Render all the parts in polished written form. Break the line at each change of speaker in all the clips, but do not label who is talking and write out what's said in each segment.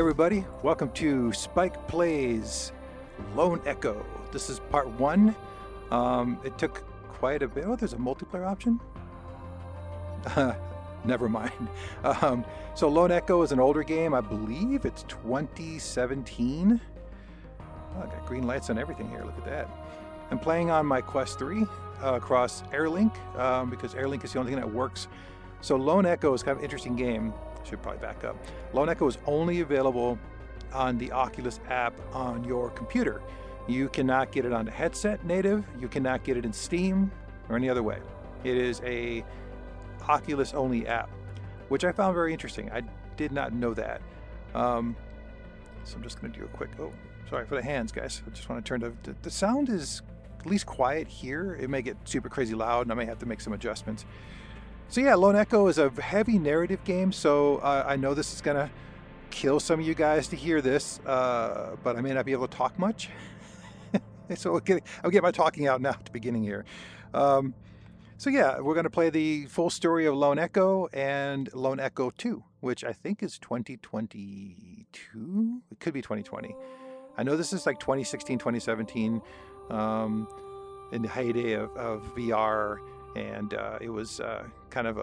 everybody, welcome to Spike Plays Lone Echo. This is part one. It took quite a bit. Oh, there's a multiplayer option? Never mind. So Lone Echo is an older game. I believe it's 2017. Oh, I got green lights on everything here. Look at that. I'm playing on my Quest 3 across Airlink because Airlink is the only thing that works. So Lone Echo is kind of an interesting game. Should probably back up. Lone Echo is only available on the Oculus app on your computer. You cannot get it on the headset native. You cannot get it in Steam or any other way. It is a Oculus only app, which I found very interesting. I did not know that. So I'm just going to do a quick, oh, sorry for the hands, guys. I just want to turn the sound is at least quiet here. It may get super crazy loud and I may have to make some adjustments. So yeah, Lone Echo is a heavy narrative game, so I know this is gonna kill some of you guys to hear this, but I may not be able to talk much. So I'll get my talking out now at the beginning here. So yeah, we're gonna play the full story of Lone Echo and Lone Echo 2, which I think is 2022. It could be 2020. I know this is like 2016, 2017, in the heyday of VR. And it was kind of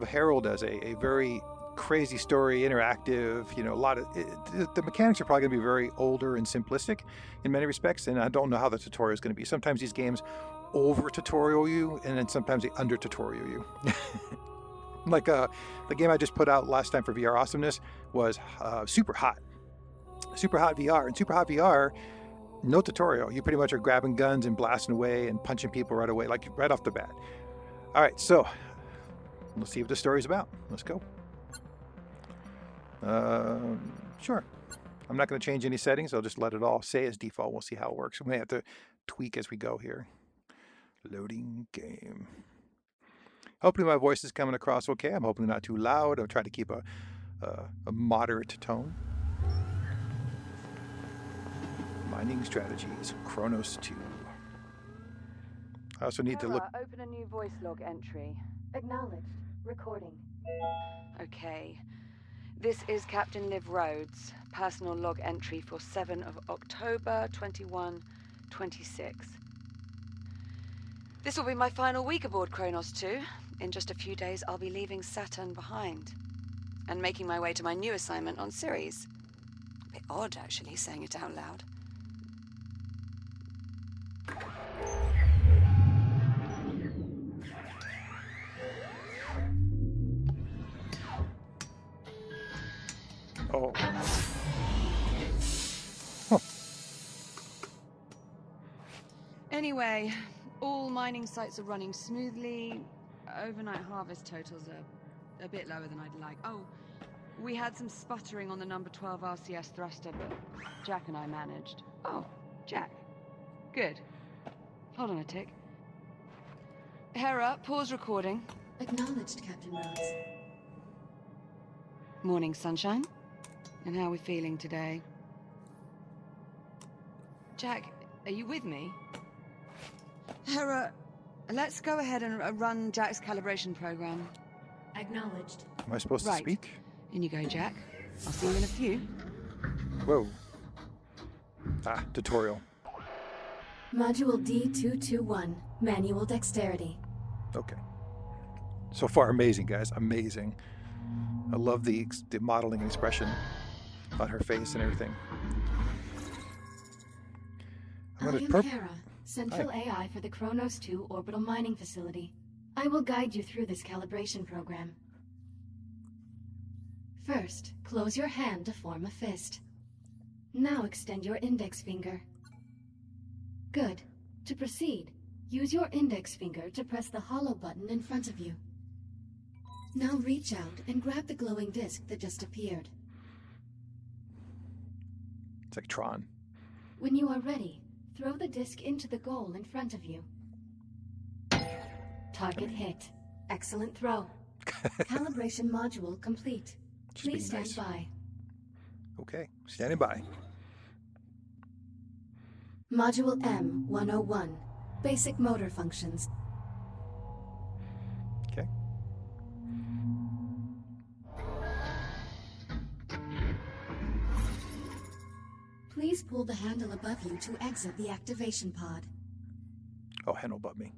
heralded as a very crazy story, interactive. You know, a lot of the mechanics are probably going to be very older and simplistic in many respects. And I don't know how the tutorial is going to be. Sometimes these games over tutorial you, and then sometimes they under tutorial you. Like the game I just put out last time for VR Awesomeness was Super Hot VR, and Super Hot VR. No tutorial. You pretty much are grabbing guns and blasting away and punching people right away, like right off the bat. All right, so let's see what the story's about. Let's go. Sure. I'm not going to change any settings. I'll just let it all stay as default. We'll see how it works. We may have to tweak as we go here. Loading game. Hopefully my voice is coming across okay. I'm hoping not too loud. I'll try to keep a moderate tone. Mining strategies, Chronos 2. I also need to look.
Open a new voice log entry.
Acknowledged. Recording.
Okay. This is Captain Liv Rhodes. Personal log entry for 7 of October 2126. This will be my final week aboard Chronos 2. In just a few days, I'll be leaving Saturn behind and making my way to my new assignment on Ceres. A bit odd, actually, saying it out loud.
Oh. Huh.
Anyway, all mining sites are running smoothly. Overnight harvest totals are a bit lower than I'd like. Oh, we had some sputtering on the number 12 RCS thruster, but Jack and I managed. Oh, Jack. Good. Hold on a tick. Hera, pause recording.
Acknowledged, Captain Rhodes.
Morning, sunshine. And how are we feeling today? Jack, are you with me? Hera, let's go ahead and run Jack's calibration program.
Acknowledged.
Am I supposed to speak?
In you go, Jack. I'll see you in a few.
Whoa. Ah, tutorial.
Module D221. Manual dexterity.
Okay. So far, amazing, guys. Amazing. I love the modeling and expression on her face and everything.
I am Hera, Central AI for the Chronos 2 Orbital Mining Facility. I will guide you through this calibration program. First, close your hand to form a fist. Now extend your index finger. Good. To proceed, use your index finger to press the hollow button in front of you. Now reach out and grab the glowing disc that just appeared.
It's like Tron.
When you are ready, throw the disc into the goal in front of you. Target hit. Excellent throw. Calibration module complete. Please stand by.
Okay, standing by.
Module M101. Basic motor functions.
Okay.
Please pull the handle above you to exit the activation pod.
Oh, handle above me.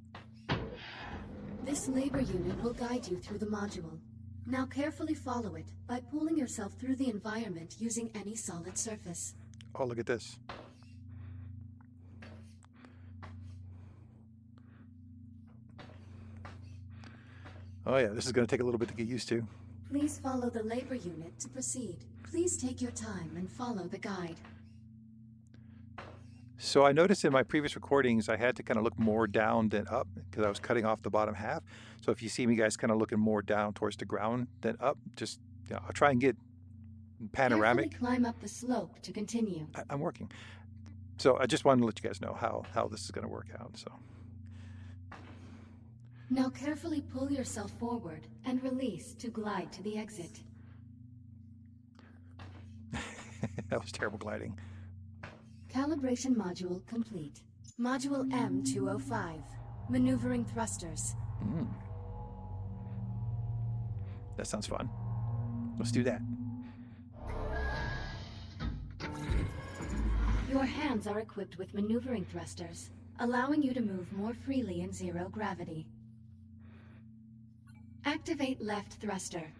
This labor unit will guide you through the module. Now carefully follow it by pulling yourself through the environment using any solid surface.
Oh, look at this. Oh yeah, this is going to take a little bit to get used to.
Please follow the labor unit to proceed. Please take your time and follow the guide.
So I noticed in my previous recordings, I had to kind of look more down than up because I was cutting off the bottom half. So if you see me guys kind of looking more down towards the ground than up, just, I'll try and get panoramic.
Carefully climb up the slope to continue.
I'm working. So I just wanted to let you guys know how this is going to work out. So
now carefully pull yourself forward and release to glide to the exit.
That was terrible gliding.
Calibration module complete. Module M205. Maneuvering thrusters.
That sounds fun. Let's do that.
Your hands are equipped with maneuvering thrusters, allowing you to move more freely in zero gravity. Activate left thruster.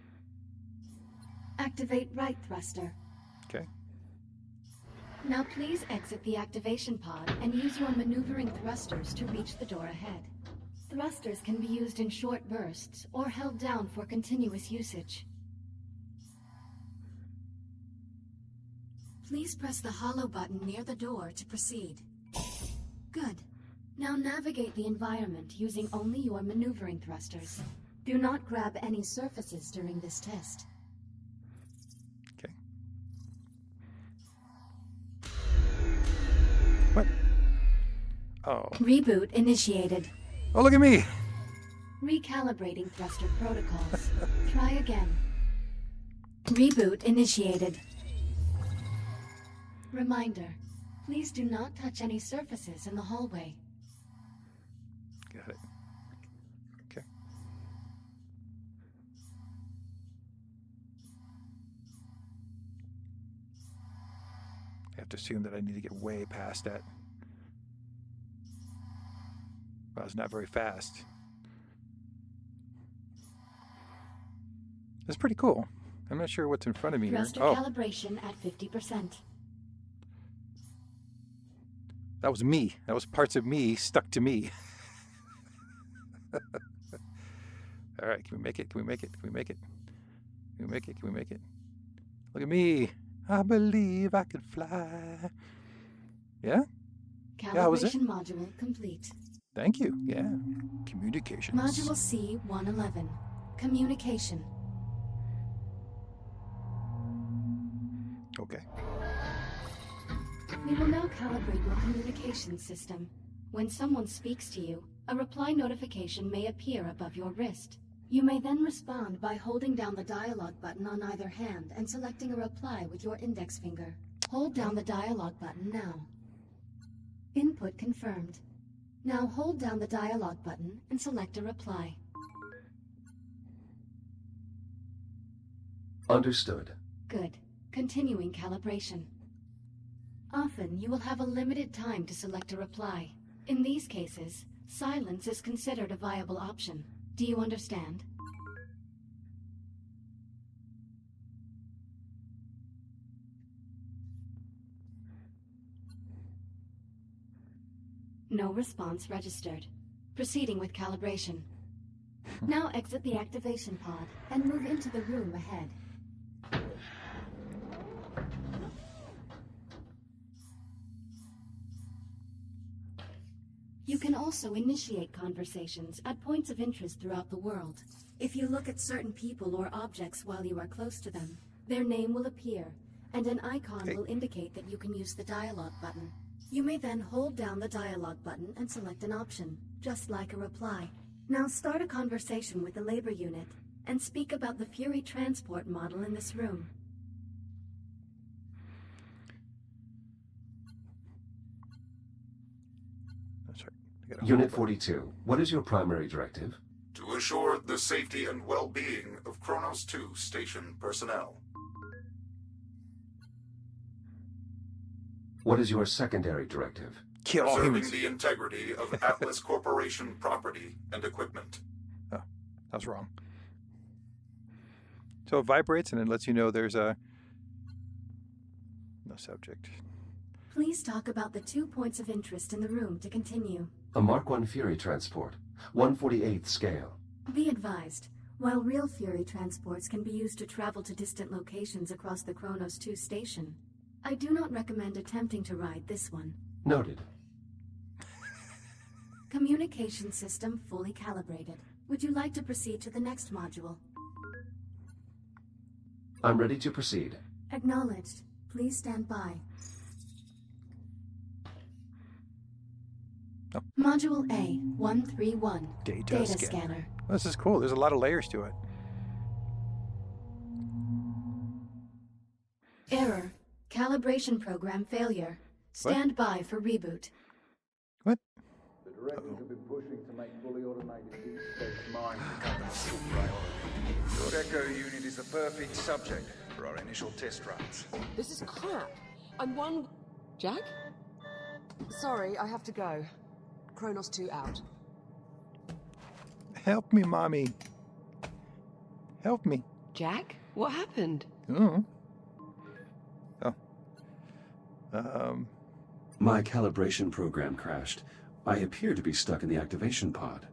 Activate right thruster.
Okay.
Now please exit the activation pod and use your maneuvering thrusters to reach the door ahead. Thrusters can be used in short bursts or held down for continuous usage. Please press the hollow button near the door to proceed. Good. Now navigate the environment using only your maneuvering thrusters. Do not grab any surfaces during this test.
Okay. What? Oh.
Reboot initiated.
Oh, look at me!
Recalibrating thruster protocols. Try again. Reboot initiated. Reminder, please do not touch any surfaces in the hallway.
Got it. Okay. I have to assume that I need to get way past that. Well, it's not very fast. That's pretty cool. I'm not sure what's in front of me
Thruster
here. Oh,
calibration at 50%.
that was me. That was parts of me stuck to me. All right, can we make it? Can we make it? Can we make it? Can we make it? Can we make it? Look at me. I believe I can fly. Yeah? How was it?
Calibration module complete.
Thank you. Yeah. Communications.
Module C-111. Communication.
Okay.
We will now calibrate your communication system. When someone speaks to you, a reply notification may appear above your wrist. You may then respond by holding down the dialogue button on either hand and selecting a reply with your index finger. Hold down the dialogue button now. Input confirmed. Now hold down the dialogue button and select a reply.
Understood.
Good. Continuing calibration. Often you will have a limited time to select a reply. In these cases, silence is considered a viable option. Do you understand? No response registered. Proceeding with calibration. Now exit the activation pod and move into the room ahead. You can also initiate conversations at points of interest throughout the world. If you look at certain people or objects while you are close to them, their name will appear, and an icon will indicate that you can use the dialogue button. You may then hold down the dialogue button and select an option, just like a reply. Now start a conversation with the labor unit, and speak about the Fury transport model in this room.
That's right. I gotta
Unit
hold
42, what is your primary directive?
To assure the safety and well-being of Kronos 2 station personnel.
What is your secondary directive?
Kill all
Preserving
humans.
the integrity of Atlas Corporation property and equipment.
Oh, I was wrong. So it vibrates and it lets you know there's a... no subject.
Please talk about the 2 points of interest in the room to continue.
A Mark I Fury transport, 1/48th scale.
Be advised, while real Fury transports can be used to travel to distant locations across the Kronos 2 station, I do not recommend attempting to ride this one.
Noted.
Communication system fully calibrated. Would you like to proceed to the next module?
I'm ready to proceed.
Acknowledged. Please stand by.
Oh.
Module A, 131.
Data
scanner.
This is cool. There's a lot of layers to it.
Error. Calibration program failure. Stand by for reboot.
What?
The directors have been pushing to make fully automated deep space mines the company's top priority. Your Echo unit is the perfect subject for our initial test runs.
This is crap. I'm one... Jack? Sorry, I have to go. Kronos 2 out.
Help me, Mommy. Help me.
Jack? What happened?
Oh.
My calibration program crashed. I appear to be stuck in the activation pod.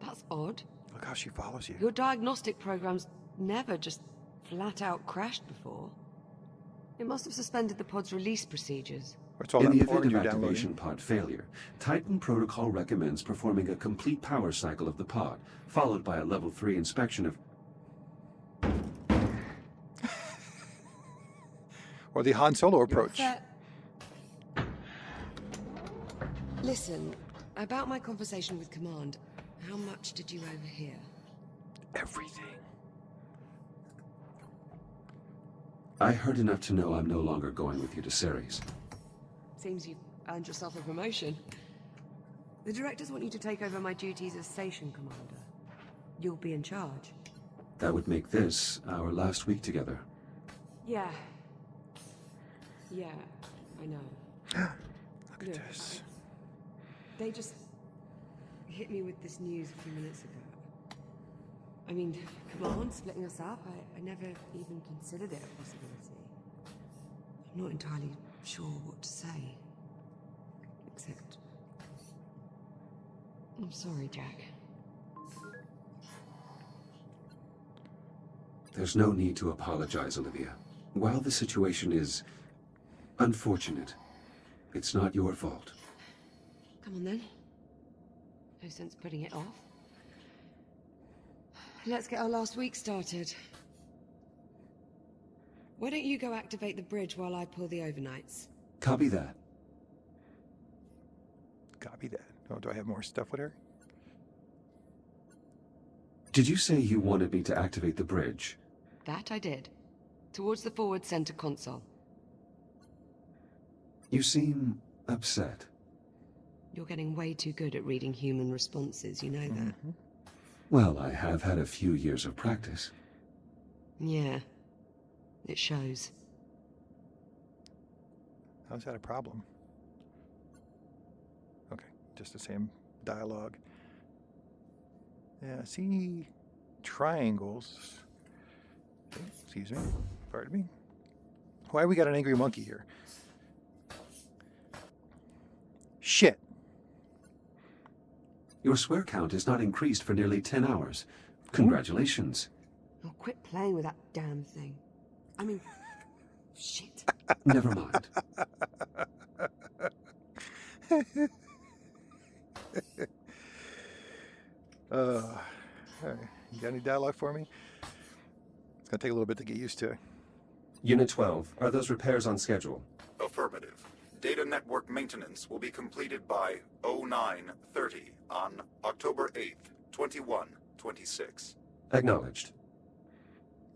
That's odd.
Look how she follows you.
Your diagnostic program's never just flat out crashed before. It must have suspended the pod's release procedures.
It's all
In
that
the
porn
event of
you're downloading.
activation pod failure, Titan Protocol recommends performing a complete power cycle of the pod, followed by a level 3 inspection of...
Or the Han Solo approach.
Listen, about my conversation with Command, how much did you overhear?
Everything.
I heard enough to know I'm no longer going with you to Ceres.
Seems you've earned yourself a promotion. The directors want you to take over my duties as station commander. You'll be in charge.
That would make this our last week together.
Yeah. Yeah, I know.
Look at this.
They just hit me with this news a few minutes ago. I mean, Command splitting us up, I never even considered it a possibility. I'm not entirely sure what to say. Except... I'm sorry, Jack.
There's no need to apologize, Olivia. While the situation is unfortunate, it's not your fault.
Come on then. No sense putting it off. Let's get our last week started. Why don't you go activate the bridge while I pull the overnights?
Copy that.
Copy that. Oh, do I have more stuff with her?
Did you say you wanted me to activate the bridge?
That I did. Towards the forward center console.
You seem upset.
You're getting way too good at reading human responses, you know that?
Mm-hmm.
Well, I have had a few years of practice.
Yeah. It shows.
How's that a problem? Okay, just the same dialogue. Yeah, see triangles. Okay, excuse me. Pardon me. Why we got an angry monkey here? Shit.
Your swear count has not increased for nearly 10 hours. Congratulations.
Oh, quit playing with that damn thing. I mean, shit.
Never mind.
You got any dialogue for me? It's gonna take a little bit to get used to.
Unit 12, are those repairs on schedule?
Affirmative. Data network maintenance will be completed by 09:30 on October 8th, 2126.
Acknowledged.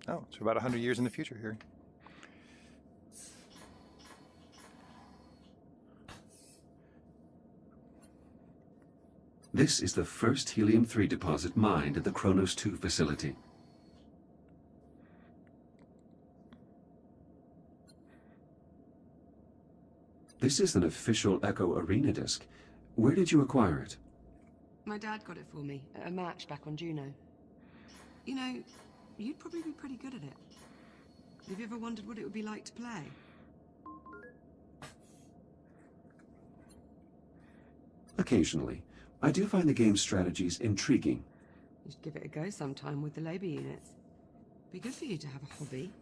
Oh, it's about 100 years in the future here.
This is the first helium-3 deposit mined at the Kronos 2 facility. This is an official Echo Arena disc. Where did you acquire it?
My dad got it for me at a match back on Juno. You know, you'd probably be pretty good at it. Have you ever wondered what it would be like to play?
Occasionally. I do find the game's strategies intriguing.
You should give it a go sometime with the labor units. Be good for you to have a hobby.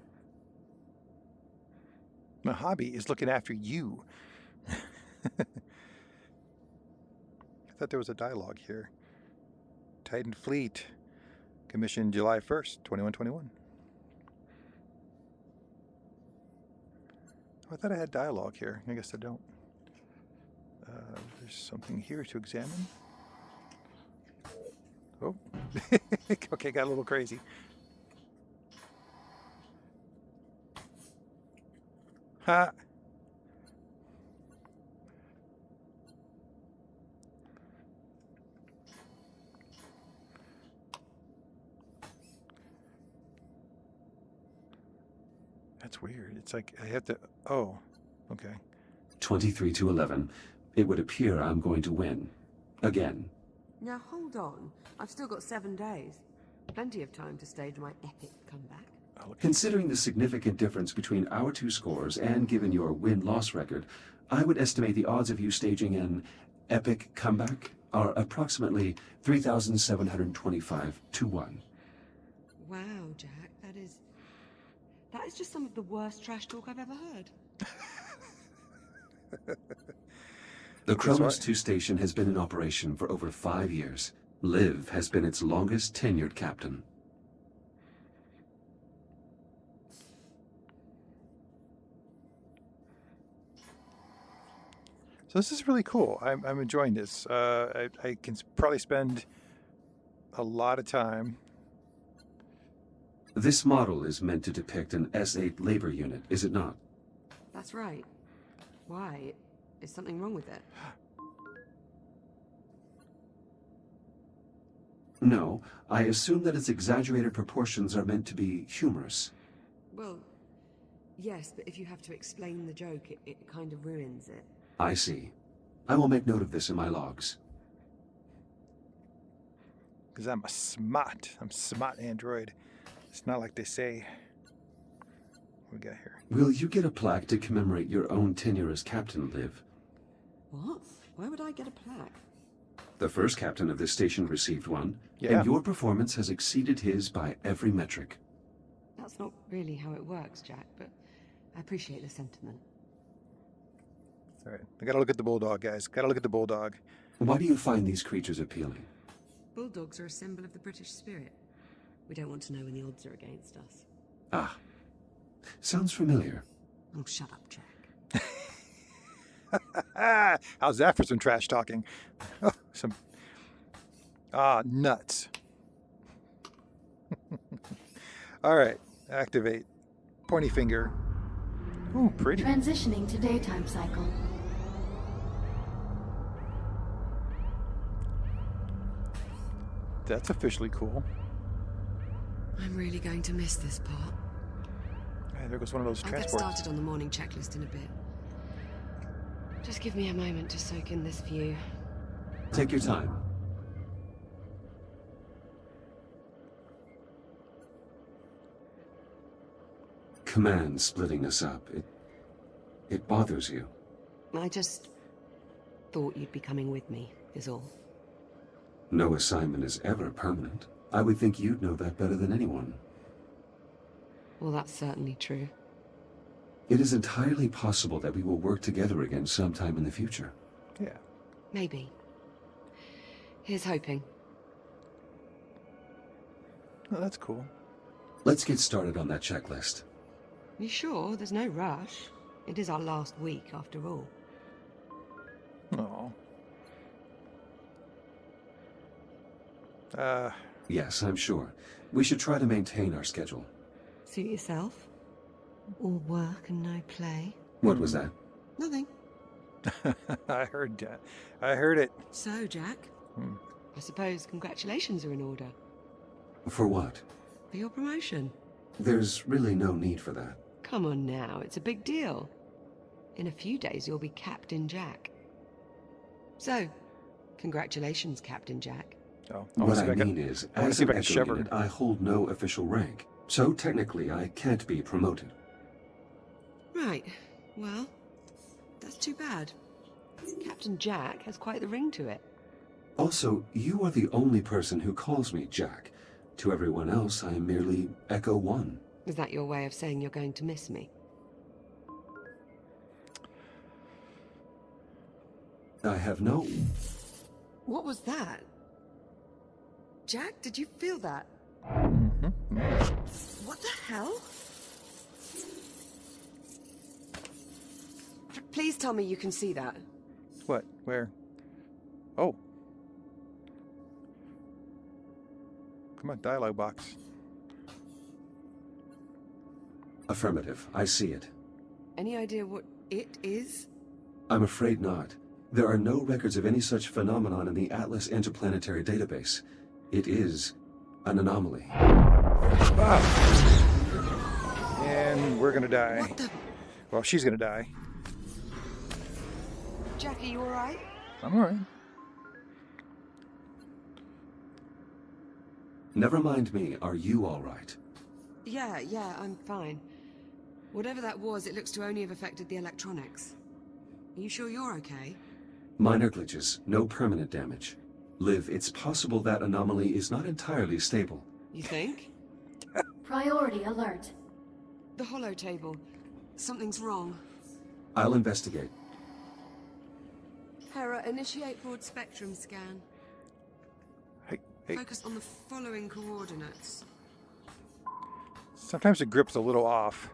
My hobby is looking after you. I thought there was a dialogue here. Titan Fleet, commissioned July 1st, 2121. I thought I had dialogue here. I guess I don't. There's something here to examine. Oh, okay, got a little crazy. Ha! That's weird. It's like I have to. Oh, okay.
23 to 11. It would appear I'm going to win. Again.
Now hold on. I've still got 7 days. Plenty of time to stage my epic comeback.
Considering the significant difference between our two scores and given your win-loss record, I would estimate the odds of you staging an epic comeback are approximately 3,725 to 1.
Wow, Jack, that is just some of the worst trash talk I've ever heard.
The Kronos 2 station has been in operation for over 5 years. Liv has been its longest tenured captain.
So this is really cool. I'm enjoying this. I can probably spend a lot of time.
This model is meant to depict an S8 labor unit, is it not?
That's right. Why? Is something wrong with it?
No, I assume that its exaggerated proportions are meant to be humorous.
Well, yes, but if you have to explain the joke, it kind of ruins it.
I see. I will make note of this in my logs.
Because I'm smart android. It's not like they say. What we got here?
Will you get a plaque to commemorate your own tenure as captain, Liv?
What? Why would I get a plaque?
The first captain of this station received one,
Yeah.
and your performance has exceeded his by every metric.
That's not really how it works, Jack, but I appreciate the sentiment.
All right, I gotta look at the bulldog, guys. Gotta look at the bulldog.
Why do you find these creatures appealing?
Bulldogs are a symbol of the British spirit. We don't want to know when the odds are against us.
Ah, sounds familiar.
Oh, shut up, Jack.
How's that for some trash talking? Oh, nuts. All right, activate. Pointy finger. Ooh, pretty.
Transitioning to daytime cycle.
That's officially cool.
I'm really going to miss this part.
Hey, there goes one of those
I'll get
transports.
started on the morning checklist in a bit. Just give me a moment to soak in this view.
Take your time. Command splitting us up. It bothers you.
I just thought you'd be coming with me, is all.
No assignment is ever permanent. I would think you'd know that better than anyone.
Well, that's certainly true.
It is entirely possible that we will work together again sometime in the future.
Yeah.
Maybe. Here's hoping.
Oh, that's cool.
Let's get started on that checklist.
You sure? There's no rush. It is our last week, after all.
Oh.
Yes, I'm sure. We should try to maintain our schedule.
Suit yourself. All work and no play.
What was that?
Nothing.
I heard that. I heard it.
So, Jack, I suppose congratulations are in order.
For what?
For your promotion.
There's really no need for that.
Come on now, it's a big deal.
In a few days, you'll be Captain Jack. So, congratulations, Captain Jack.
Oh,
What I mean is, as
see
an
if I can
Echo
shove her.
unit, I hold no official rank. So technically, I can't be promoted.
Right. Well, that's too bad. Captain Jack has quite the ring to it.
Also, you are the only person who calls me Jack. To everyone else, I am merely Echo 1.
Is that your way of saying you're going to miss me?
I have no...
What was that? Jack, did you feel that? What the hell? Please tell me you can see that.
What? Where? Oh. Come on, dialogue box.
Affirmative. I see it.
Any idea what it is?
I'm afraid not. There are no records of any such phenomenon in the Atlas Interplanetary Database. It is an anomaly.
Ah. And we're gonna die.
What the...
Well, she's gonna die.
Jack, are you alright?
I'm alright.
Never mind me. Are you all right?
Yeah, I'm fine. Whatever that was, it looks to only have affected the electronics. Are you sure you're okay?
Minor glitches. No permanent damage. Liv, it's possible that anomaly is not entirely stable.
You think?
Priority alert.
The holo table. Something's wrong.
I'll investigate.
Hera, initiate broad spectrum scan.
Hey.
Focus on the following coordinates.
Sometimes the grip's a little off.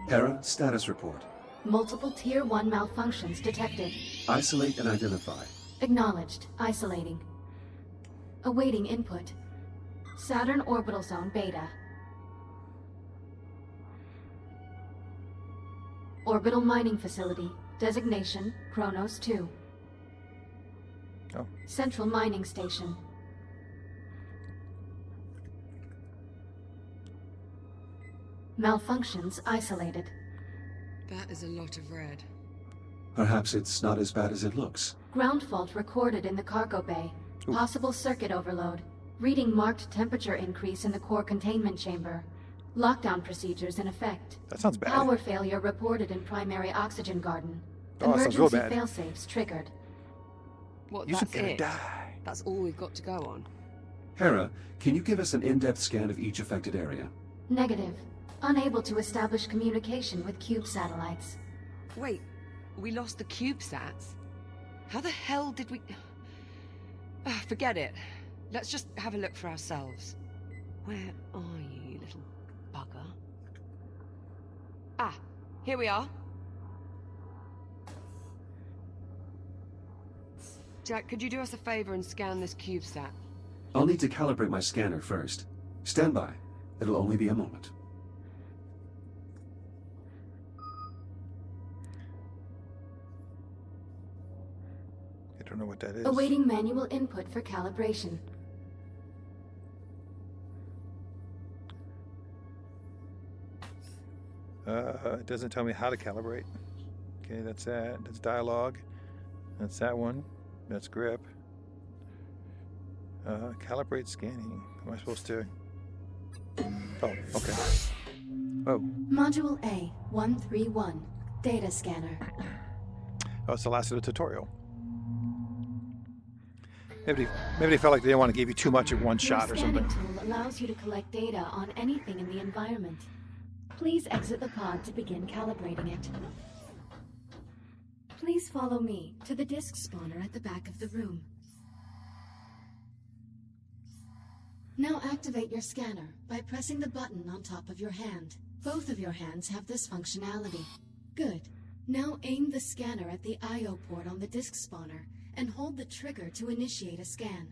Hera, status report.
Multiple Tier 1 malfunctions detected.
Isolate and identify.
Acknowledged. Isolating. Awaiting input. Saturn Orbital Zone Beta. Orbital Mining Facility. Designation, Kronos 2.
Oh.
Central Mining Station. Malfunctions isolated.
That is a lot of red.
Perhaps it's not as bad as it looks.
Ground fault recorded in the cargo bay. Possible circuit overload. Reading marked temperature increase in the core containment chamber. Lockdown procedures in effect.
That sounds bad.
Power failure reported in primary oxygen garden.
Oh, that sounds real
Emergency
bad.
failsafes triggered.
What,
You're
that's
gonna
it?
die.
That's all we've got to go on.
Hera, can you give us an in-depth scan of each affected area?
Negative. Unable to establish communication with cube satellites.
Wait, we lost the CubeSats? How the hell did we... forget it. Let's just have a look for ourselves. Where are you, you little bugger? Ah, here we are. Jack, could you do us a favor and scan this CubeSat?
I'll need to calibrate my scanner first. Stand by. It'll only be a moment.
I don't know what that is.
Awaiting manual input for calibration.
It doesn't tell me how to calibrate. Okay, that's that. That's dialogue. That's that one. That's grip. Calibrate scanning. Am I supposed to? Oh, okay. Oh.
Module A 131. Data scanner.
Oh, it's the last of the tutorial. Maybe they felt like they didn't want to give you too much in one shot or something.
Your scanning tool allows you to collect data on anything in the environment. Please exit the pod to begin calibrating it. Please follow me to the disk spawner at the back of the room. Now activate your scanner by pressing the button on top of your hand. Both of your hands have this functionality. Good. Now aim the scanner at the I/O port on the disk spawner and hold the trigger to initiate a scan.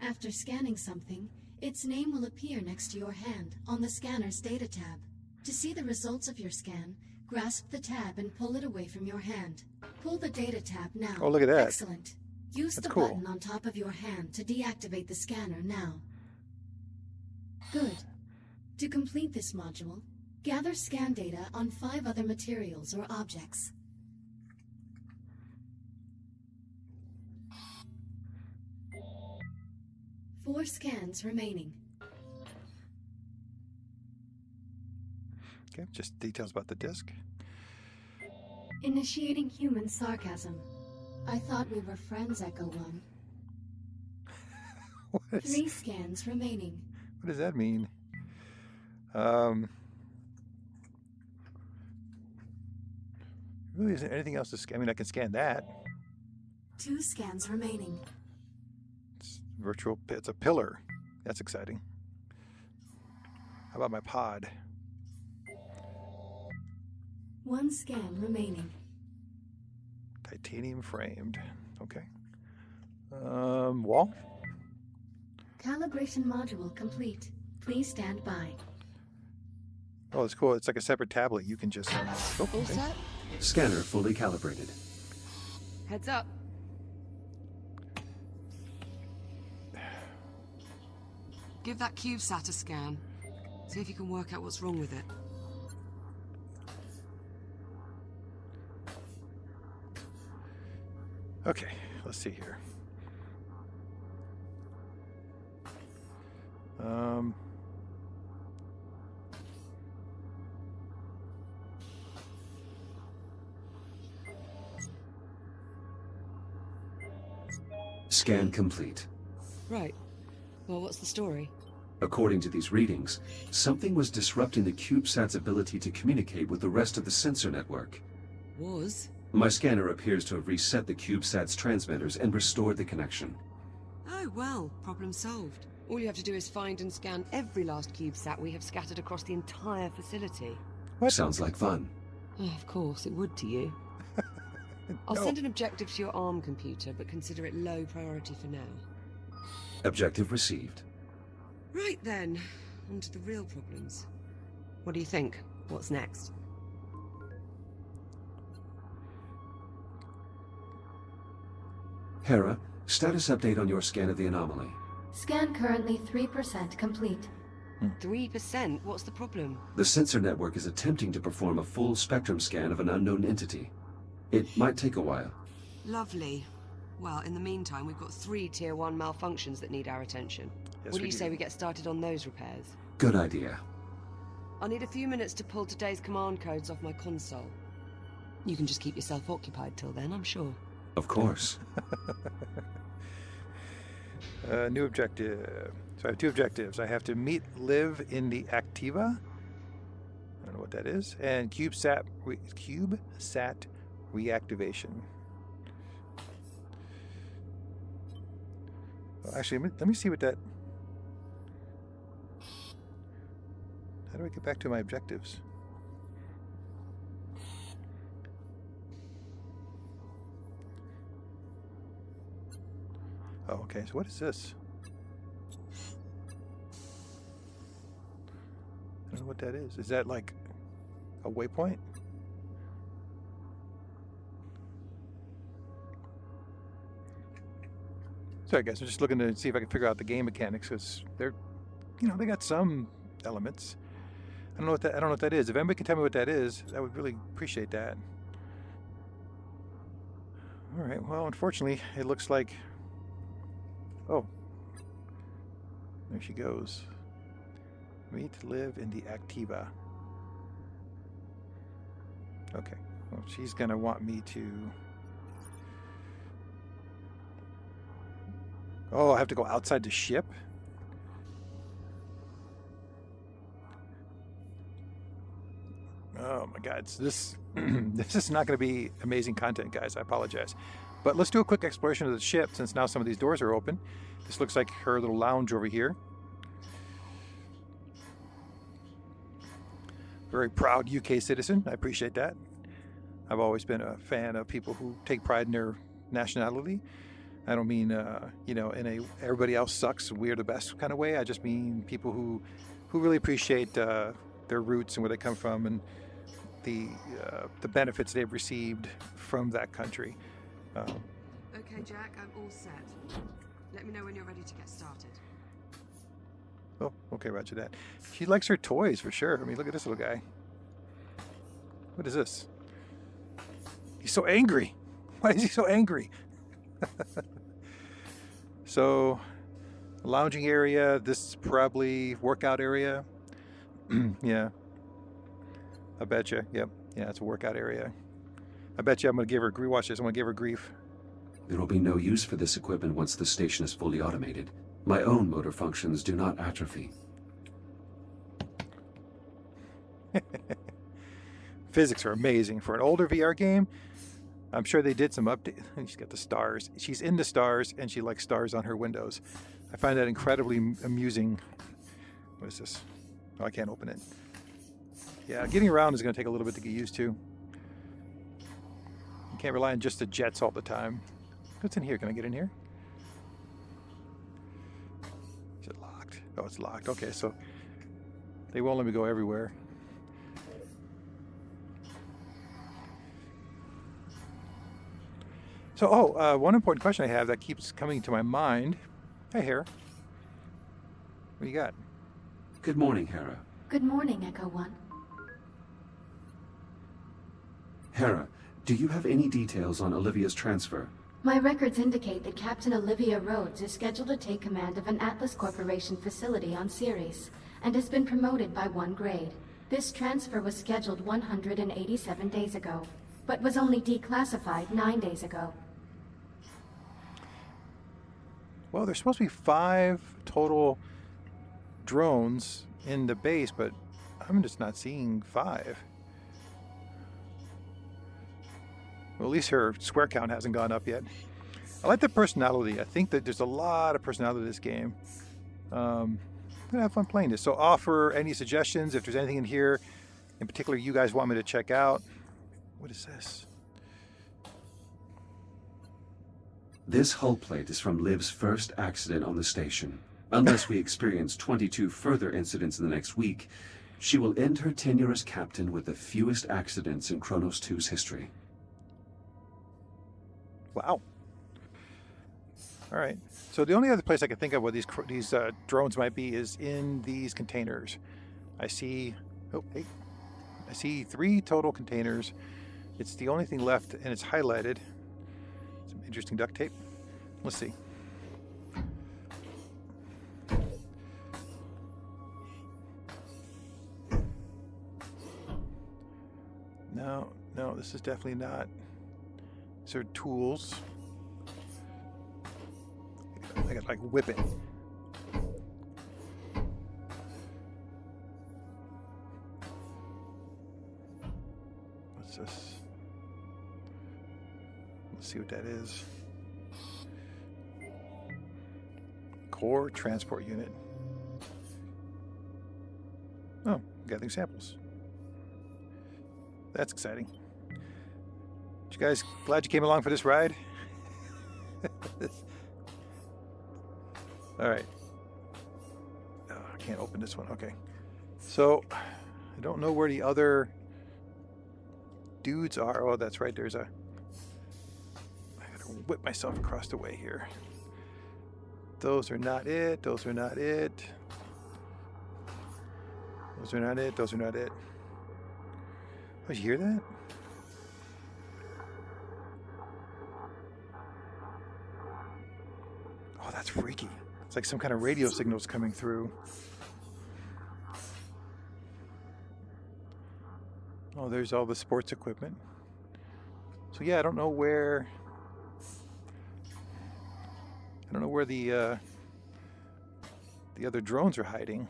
After scanning something, its name will appear next to your hand on the scanner's data tab. To see the results of your scan, grasp the tab and pull it away from your hand. Pull the data tab now.
Oh, look at that.
Excellent. Use
That's
the
cool.
button on top of your hand to deactivate the scanner now. Good. To complete this module, gather scan data on 5 other materials or objects. Four scans remaining.
Okay, just details about the disc.
Initiating human sarcasm. I thought we were friends, Echo 1.
What
3 scans remaining.
does that mean? Really isn't anything else to scan. I mean, I can scan that.
2 scans remaining.
It's virtual. It's a pillar. That's exciting. How about my pod?
1 scan remaining.
Titanium framed. Okay. Wall?
Calibration module complete. Please stand by.
Oh, that's cool. It's like a separate tablet. You can just...
All
okay.
set?
Scanner fully calibrated.
Heads up. Give that CubeSat a scan. See if you can work out what's wrong with it.
Okay, let's see here.
Scan complete.
Right. Well, what's the story?
According to these readings, something was disrupting the CubeSat's ability to communicate with the rest of the sensor network.
Was?
My scanner appears to have reset the CubeSat's transmitters and restored the connection.
Oh, well, problem solved. All you have to do is find and scan every last CubeSat we have scattered across the entire facility.
Sounds like fun.
Oh, of course, it would to you. I'll
No.
send an objective to your ARM computer, but consider it low priority for now.
Objective received.
Right then, on to the real problems. What do you think? What's next?
Hera, status update on your scan of the anomaly.
Scan currently 3% complete.
3%? What's the problem?
The sensor network is attempting to perform a full spectrum scan of an unknown entity. It might take a while.
Lovely. Well, in the meantime, we've got 3 Tier 1 malfunctions that need our attention.
Yes,
What do
we
you
do.
say we get started on those repairs?
Good idea.
I'll need a few minutes to pull today's command codes off my console. You can just keep yourself occupied till then, I'm sure.
Of course.
New objective. So I have 2 objectives. I have to live in the Activa. I don't know what that is. And CubeSat reactivation. Well, actually, let me see what that... How do I get back to my objectives? Oh, okay. So what is this? I don't know what that is. Is that like a waypoint? Sorry, guys. I'm just looking to see if I can figure out the game mechanics because they're, they got some elements. I don't know what that is. If anybody can tell me what that is, I would really appreciate that. All right. Well, unfortunately, it looks like. Oh, there she goes. Meet live in the Activa. Okay. Well, she's gonna want me to. Oh, I have to go outside the ship? Oh my God, this is not going to be amazing content, guys. I apologize. But let's do a quick exploration of the ship since now some of these doors are open. This looks like her little lounge over here. Very proud UK citizen. I appreciate that. I've always been a fan of people who take pride in their nationality. I don't mean, in a everybody else sucks, we're the best kind of way. I just mean people who really appreciate their roots and where they come from and the benefits they've received from that country.
Okay, Jack, I'm all set. Let me know when you're ready to get started.
Oh, okay, roger that. She likes her toys for sure. I mean, look at this little guy. What is this? He's so angry. Why is he so angry? So, lounging area. This is probably workout area. Yeah. I bet you. Yep. Yeah, it's a workout area. I bet you I'm going to give her grief. Watch this. I'm going to give her grief.
There will be no use for this equipment once the station is fully automated. My own motor functions do not atrophy.
Physics are amazing. For an older VR game, I'm sure they did some update. She's got the stars. She's in the stars, and she likes stars on her windows. I find that incredibly amusing. What is this? Oh, I can't open it. Yeah, getting around is going to take a little bit to get used to. You can't rely on just the jets all the time. What's in here? Can I get in here? Is it locked? Oh, it's locked. Okay, so they won't let me go everywhere. So, one important question I have that keeps coming to my mind. Hey, Hera. What do you got?
Good morning, Hera.
Good morning, Echo One.
Hera, do you have any details on Olivia's transfer?
My records indicate that Captain Olivia Rhodes is scheduled to take command of an Atlas Corporation facility on Ceres, and has been promoted by 1 grade. This transfer was scheduled 187 days ago, but was only declassified 9 days ago.
Well, there's supposed to be 5 total drones in the base, but I'm just not seeing 5. Well, at least her square count hasn't gone up yet. I like the personality. I think that there's a lot of personality in this game. I'm gonna have fun playing this. So offer any suggestions if there's anything in here in particular you guys want me to check out. What is this?
This hull plate is from Liv's first accident on the station. Unless we experience 22 further incidents in the next week, she will end her tenure as captain with the fewest accidents in Kronos 2's history.
Wow. All right. So the only other place I can think of where these drones might be is in these containers. I see. Oh, hey. I see 3 total containers. It's the only thing left, and it's highlighted. Some interesting duct tape. Let's see. No, this is definitely not. These are tools. I got like whip it. What's this? Let's see what that is. Core transport unit. Oh, gathering samples. That's exciting. You guys glad you came along for this ride? All right. Oh, I can't open this one. Okay. So, I don't know where the other dudes are. Oh, that's right. There's a... I gotta whip myself across the way here. Those are not it. Those are not it. Those are not it. Those are not it. Oh, did you hear that? Oh, that's freaky. It's like some kind of radio signals coming through. Oh, there's all the sports equipment. So yeah, I don't know where the other drones are hiding.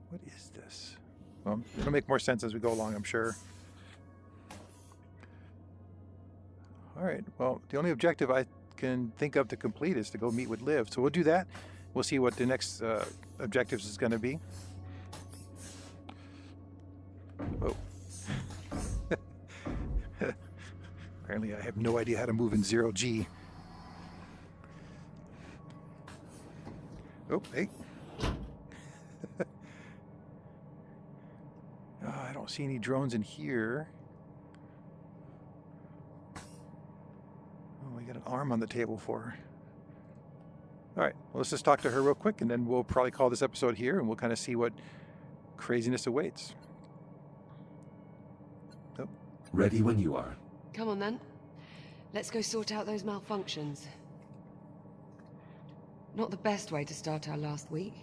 What is this? Well, it'll make more sense as we go along, I'm sure. All right, well, the only objective I can think of to complete is to go meet with Liv. So we'll do that. We'll see what the next objectives is going to be. Whoa. Apparently I have no idea how to move in 0G. Oh, hey. Oh, I don't see any drones in here. Oh, we got an arm on the table for her. All right, well, let's just talk to her real quick, and then we'll probably call this episode here, and we'll kind of see what craziness awaits. Oh.
Ready when you are.
Come on then. Let's go sort out those malfunctions. Not the best way to start our last week.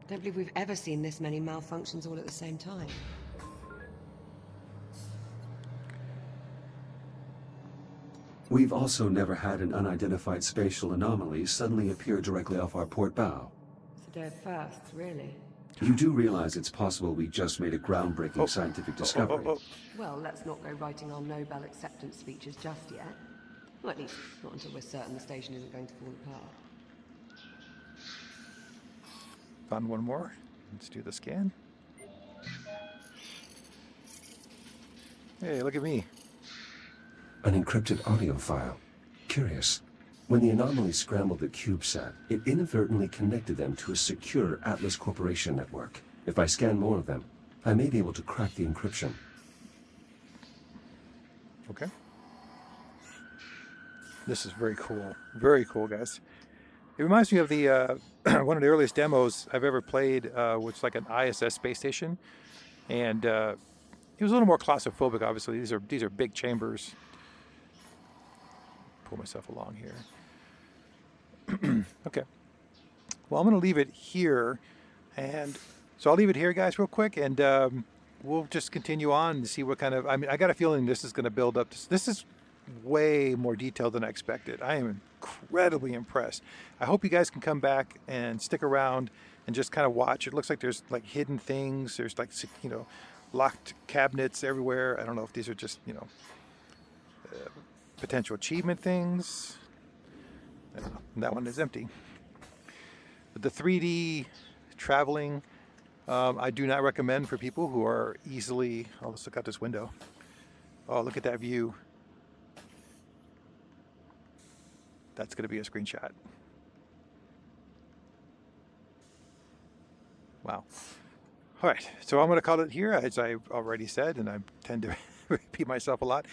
Don't believe we've ever seen this many malfunctions all at the same time.
We've also never had an unidentified spatial anomaly suddenly appear directly off our port bow.
It's a day of firsts, really.
You do realize it's possible we just made a groundbreaking scientific discovery.
Well, let's not go writing our Nobel acceptance speeches just yet. Well, at least not until we're certain the station isn't going to fall apart.
Found one more. Let's do the scan. Hey, look at me.
An encrypted audio file. Curious. When the anomaly scrambled the CubeSat, it inadvertently connected them to a secure Atlas Corporation network. If I scan more of them, I may be able to crack the encryption.
Okay. This is very cool. Very cool, guys. It reminds me of the one of the earliest demos I've ever played, which is like an ISS space station, and it was a little more claustrophobic. Obviously, these are big chambers. Pull myself along here. Okay. Well, I'm going to leave it here, and so I'll leave it here, guys, real quick, and we'll just continue on and see what kind of. I mean, I got a feeling this is going to build up. This is way more detailed than I expected. I am incredibly impressed. I hope you guys can come back and stick around and just kind of watch. It looks like there's like hidden things. There's like, you know, locked cabinets everywhere. I don't know if these are just, you know, potential achievement things. I don't know. That one is empty. But the 3D traveling, I do not recommend for people who are easily. Oh, let's look out this window. Oh, look at that view. That's going to be a screenshot. Wow. All right, so I'm going to call it here, as I already said, and I tend to repeat myself a lot.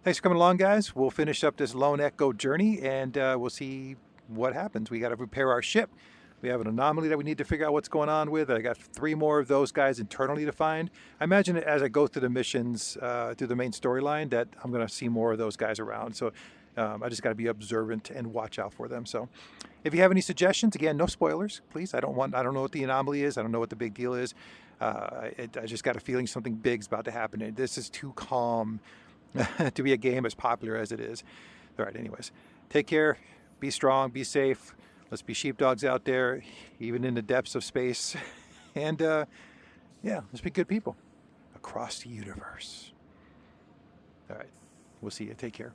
Thanks for coming along, guys. We'll finish up this Lone Echo journey, and we'll see what happens. We got to repair our ship. We have an anomaly that we need to figure out what's going on with. I got 3 more of those guys internally to find. I imagine as I go through the missions, through the main storyline, that I'm going to see more of those guys around. So I just got to be observant and watch out for them. So if you have any suggestions, again, no spoilers, please. I don't know what the anomaly is. I don't know what the big deal is. I just got a feeling something big's about to happen. And this is too calm to be a game as popular as it is. All right, anyways, take care, be strong, be safe. Let's be sheepdogs out there, even in the depths of space. And yeah, let's be good people across the universe. All right, we'll see you. Take care.